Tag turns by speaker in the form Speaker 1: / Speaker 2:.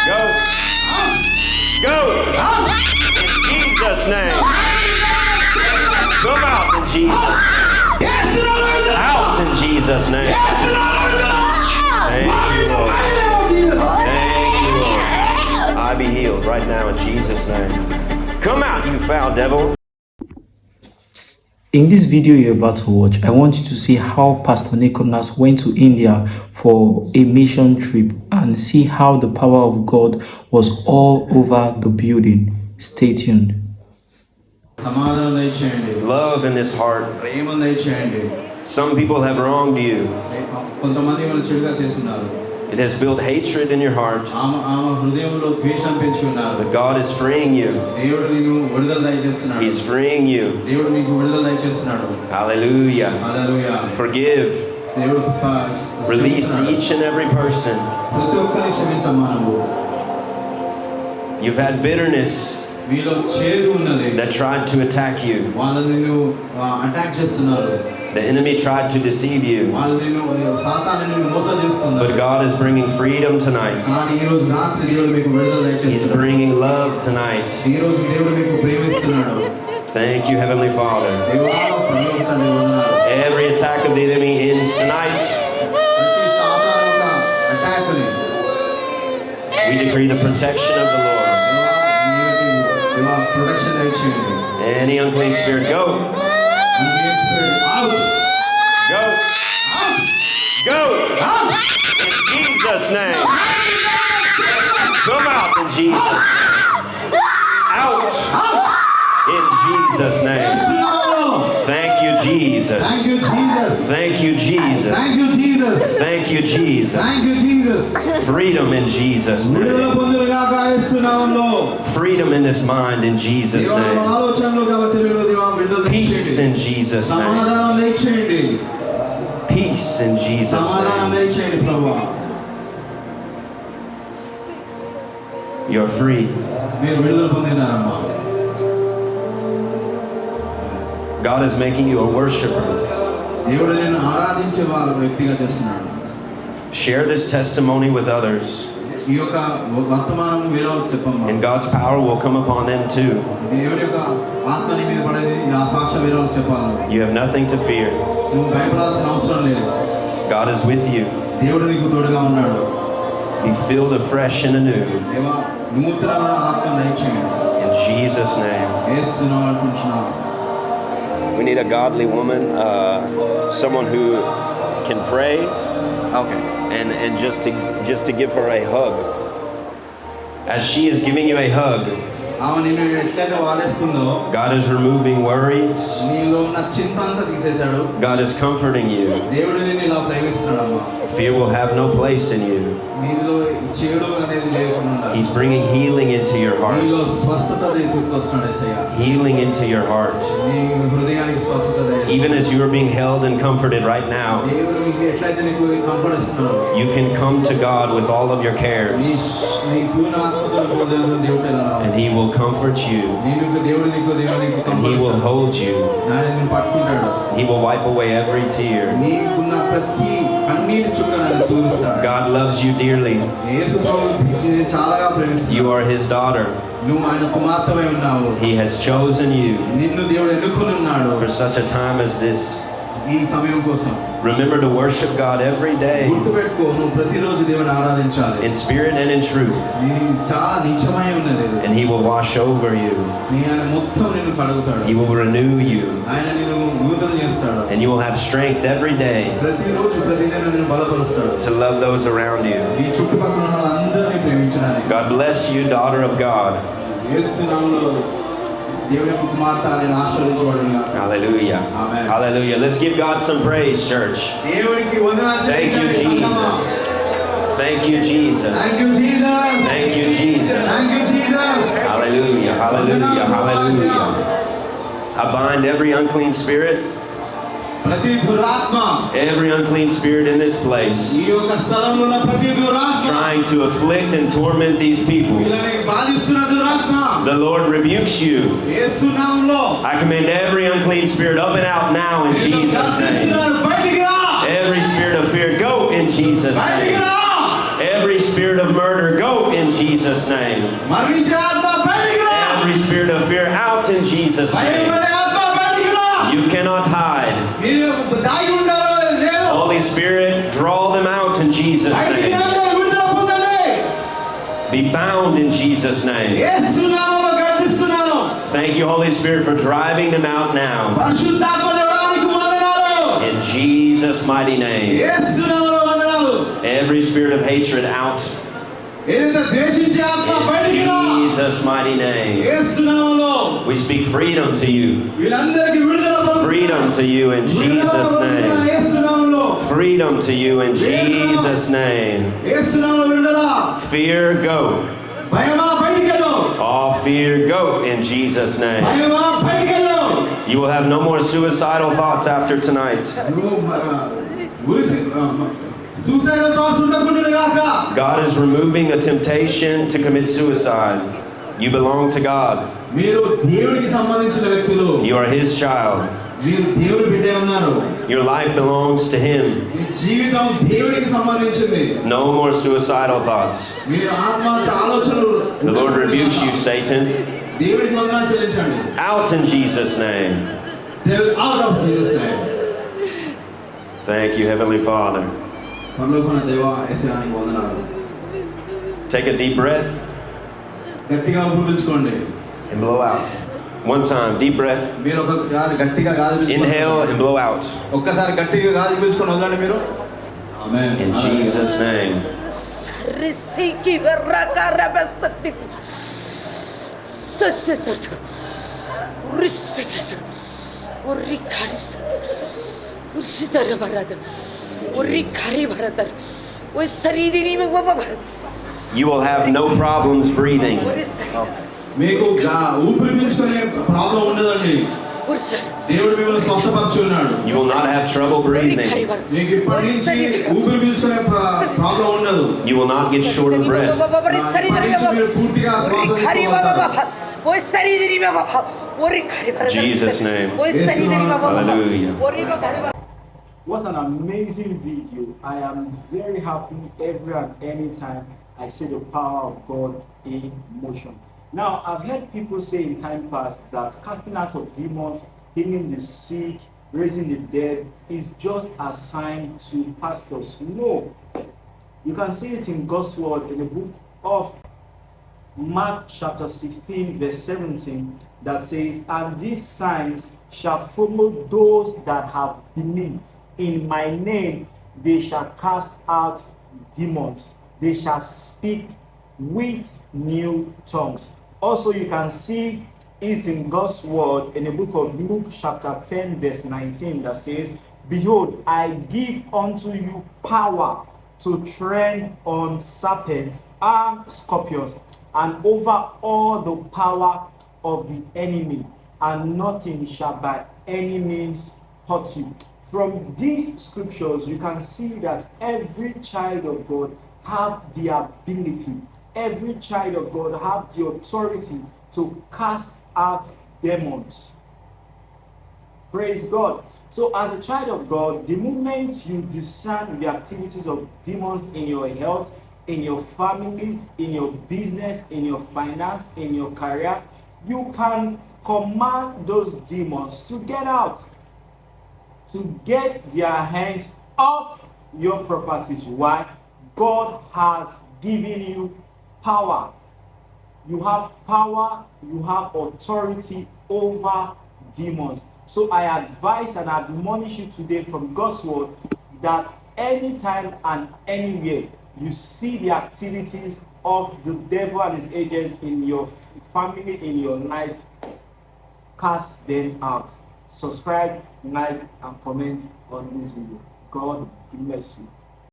Speaker 1: Go. Go. In Jesus' name. Come out in Jesus. Out in Jesus' name. Thank you, Lord. Thank you, Lord. I be healed right now in Jesus' name. Come out, you foul devil.
Speaker 2: In this video you're about to watch, I want you to see how Pastor Nicholas went to India for a mission trip and see how the power of God was all over the building. Stay tuned.
Speaker 1: Love in this heart. Some people have wronged you. It has built hatred in your heart. But God is freeing you. He's freeing you. Hallelujah. Forgive. Release each and every person. You've had bitterness that tried to attack you. The enemy tried to deceive you. But God is bringing freedom tonight. He's bringing love tonight. Thank you, Heavenly Father. Every attack of the enemy ends tonight. We decree the protection of the Lord. Any unclean spirit, go. Go. Go. In Jesus' name. Come out in Jesus. Out. In Jesus' name. Thank you, Jesus.
Speaker 3: Thank you, Jesus.
Speaker 1: Thank you, Jesus.
Speaker 3: Thank you, Jesus.
Speaker 1: Thank you, Jesus.
Speaker 3: Thank you, Jesus.
Speaker 1: Freedom in Jesus' name. Freedom in this mind in Jesus' name. Peace in Jesus' name. Peace in Jesus' name. You're free. God is making you a worshiper. Share this testimony with others. And God's power will come upon them too. You have nothing to fear. God is with you. Be filled afresh and anew. In Jesus' name. We need a godly woman, someone who can pray. Okay. And just to give her a hug. As she is giving you a hug, God is removing worries. God is comforting you. Fear will have no place in you. He's bringing healing into your heart. Healing into your heart. Even as you are being held and comforted right now, you can come to God with all of your cares. And He will comfort you. And He will hold you. He will wipe away every tear. God loves you dearly. You are His daughter. He has chosen you for such a time as this. Remember to worship God every day in spirit and in truth, and He will wash over you. He will renew you, and you will have strength every day to love those around you. God bless you, daughter of God. Hallelujah. Amen. Hallelujah. Let's give God some praise, church. Thank you, Jesus. Thank you, Jesus.
Speaker 3: Thank you, Jesus.
Speaker 1: Thank you, Jesus.
Speaker 3: Thank you, Jesus.
Speaker 1: Hallelujah. Hallelujah. Hallelujah. I bind every unclean spirit. Every unclean spirit in this place trying to afflict and torment these people. The Lord rebukes you. I command every unclean spirit up and out now in Jesus' name. Every spirit of fear, go in Jesus' name. Every Jesus' name.
Speaker 3: మరణించే ఆత్మ బయటికి రా.
Speaker 1: Every spirit of fear out in Jesus' name.
Speaker 3: భయపడే ఆత్మ బయటికి రా.
Speaker 1: You cannot hide.
Speaker 3: మీరు దాగి ఉండాలో లేదు.
Speaker 1: Holy Spirit, draw them out in Jesus'
Speaker 3: బయటికి
Speaker 1: name.
Speaker 3: రండి, విడుదల పొందండి.
Speaker 1: Be bound in Jesus' name.
Speaker 3: యేసు నామములో గద్దిస్తున్నాను.
Speaker 1: Thank you, Holy Spirit, for driving them out now.
Speaker 3: పరిశుద్ధాత్మ దేవానికి వందనాలు.
Speaker 1: In Jesus' mighty name.
Speaker 3: యేసు నామములో వందనాలు.
Speaker 1: Every spirit of hatred out.
Speaker 3: ఏదైతే ద్వేషించే ఆత్మ బయటికి
Speaker 1: In
Speaker 3: రా.
Speaker 1: Jesus' mighty name.
Speaker 3: యేసు నామములో
Speaker 1: We speak freedom to you.
Speaker 3: వీళ్ళందరికీ విడుదల పొందుతారు.
Speaker 1: Freedom to you in Jesus' name.
Speaker 3: యేసు నామములో
Speaker 1: Freedom to you in Jesus' name.
Speaker 3: యేసు నామములో విడుదల.
Speaker 1: Fear, go.
Speaker 3: భయమా బయటికి వెళ్ళు.
Speaker 1: All fear, go in Jesus' name.
Speaker 3: భయమా బయటికి వెళ్ళు.
Speaker 1: You will have no more suicidal thoughts after tonight.
Speaker 3: Suicide thoughts ఉండకూడదు గాక.
Speaker 1: God is removing a temptation to commit suicide. You belong to God.
Speaker 3: మీరు దేవునికి సంబంధించిన వ్యక్తులు.
Speaker 1: You are His child.
Speaker 3: మీరు దేవుని బిడ్డ ఉన్నారు.
Speaker 1: Your life belongs to Him.
Speaker 3: మీ జీవితం దేవునికి సంబంధించింది.
Speaker 1: No more suicidal thoughts.
Speaker 3: మీరు ఆత్మాంత ఆలోచనలు.
Speaker 1: The Lord rebukes you, Satan.
Speaker 3: దేవునికి వందనాలు చెల్లించండి.
Speaker 1: Out in Jesus' name.
Speaker 3: Devil out of Jesus name.
Speaker 1: Thank you, Heavenly Father.
Speaker 3: పరలోకమైన దేవా యేసయ్యానికి వందనాలు.
Speaker 1: Take a deep breath
Speaker 3: గట్టిగా ఊపిరి పీల్చుకోండి.
Speaker 1: and blow out. One time, deep breath.
Speaker 3: మీరు ఒకసారి గట్టిగా గాలి పీల్చుకోండి.
Speaker 1: Inhale and blow out.
Speaker 3: ఒక్కసారి గట్టిగా గాలి పీల్చుకొని వదలండి మీరు. ఆమేన్.
Speaker 1: In Jesus' name.
Speaker 4: Risiki beraka rabastati. Sesesar. Risiki. Urikaris. Urisara barada. Urikari barada. Usaridini baba.
Speaker 1: You will have no problems breathing.
Speaker 4: Urisara.
Speaker 3: మీకు ఊపిరి పీల్చుకునే ప్రాబ్లం ఉండదండి.
Speaker 4: Urisara.
Speaker 3: దేవుడు మిమ్మల్ని స్వస్థపరచున్నాడు.
Speaker 1: You will not have trouble breathing.
Speaker 3: మీకు ఇప్పటి నుంచి ఊపిరి పీల్చుకునే ప్రాబ్లం ఉండదు.
Speaker 1: You will not get short of breath.
Speaker 3: ఇప్పటి నుంచి మీరు పూర్తిగా శ్వాస తీసుకోగలుగుతారు.
Speaker 1: Jesus' name. Hallelujah.
Speaker 2: What an amazing video. I am very happy every and any time I see the power of God in motion. Now, I've heard people say in time past that casting out of demons, healing the sick, raising the dead is just assigned to pastors. No. You can see it in God's word in the book of Mark chapter 16 verse 17 that says, "And these signs shall follow those that have believed. In my name they shall cast out demons. They shall speak with new tongues." Also, you can see it in God's word in the book of Luke chapter 10 verse 19 that says, "Behold, I give unto you power to tread on serpents and scorpions, and over all the power of the enemy, and nothing shall by any means hurt you." From these scriptures, you can see that every child of God have the ability, every child of God have the authority to cast out demons. Praise God. So as a child of God, the moment you discern the activities of demons in your health, in your families, in your business, in your finance, in your career, you can command those demons to get out, to get their hands off your properties. Why? God has given you power. You have power, you have authority over demons. So I advise and admonish you today from God's word that anytime and anywhere you see the activities of the devil and his agents in your family, in your life, cast them out. Subscribe, like, and comment on this video. God bless you.